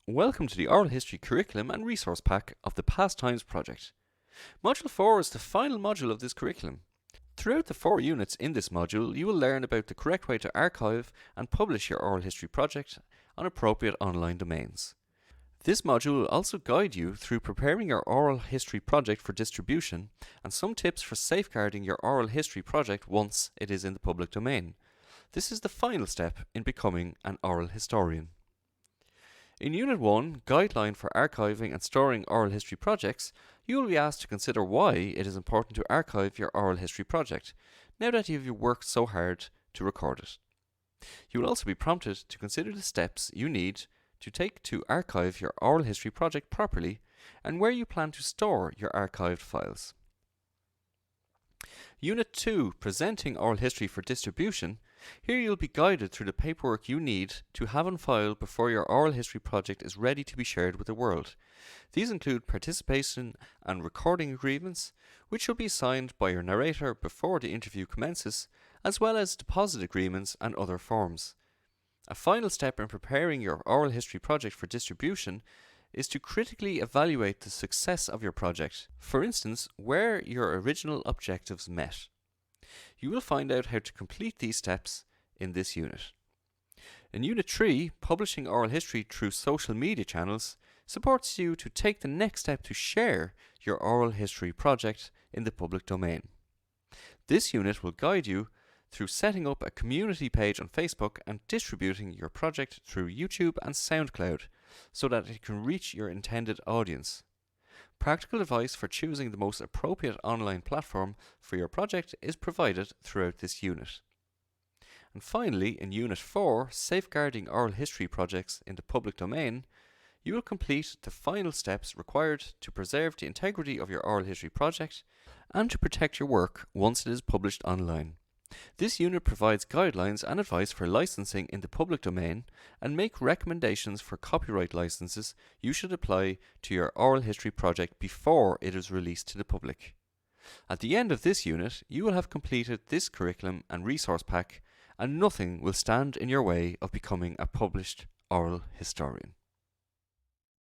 Welcome to the Oral History Curriculum and Resource Pack of the Past Times project. Module 4 is the final module of this curriculum. Throughout the 4 units in this module, you will learn about the correct way to archive and publish your oral history project on appropriate online domains. This module will also guide you through preparing your oral history project for distribution and some tips for safeguarding your oral history project once it is in the public domain. This is the final step in becoming an oral historian. In Unit 1, Guideline for Archiving and Storing Oral History Projects, you will be asked to consider why it is important to archive your oral history project, now that you have worked so hard to record it. You will also be prompted to consider the steps you need to take to archive your oral history project properly and where you plan to store your archived files. Unit 2, Presenting Oral History for Distribution. Here you'll be guided through the paperwork you need to have on file before your oral history project is ready to be shared with the world. These include participation and recording agreements, which will be signed by your narrator before the interview commences, as well as deposit agreements and other forms. A final step in preparing your oral history project for distribution is to critically evaluate the success of your project, for instance, where your original objectives met. You will find out how to complete these steps in this unit. In Unit 3, Publishing Oral History through Social Media Channels supports you to take the next step to share your oral history project in the public domain. This unit will guide you through setting up a community page on Facebook and distributing your project through YouTube and SoundCloud so that it can reach your intended audience. Practical advice for choosing the most appropriate online platform for your project is provided throughout this unit. And finally, in Unit 4, Safeguarding Oral History Projects in the Public Domain, you will complete the final steps required to preserve the integrity of your oral history project and to protect your work once it is published online. This unit provides guidelines and advice for licensing in the public domain and make recommendations for copyright licenses you should apply to your oral history project before it is released to the public. At the end of this unit, you will have completed this curriculum and resource pack, and nothing will stand in your way of becoming a published oral historian.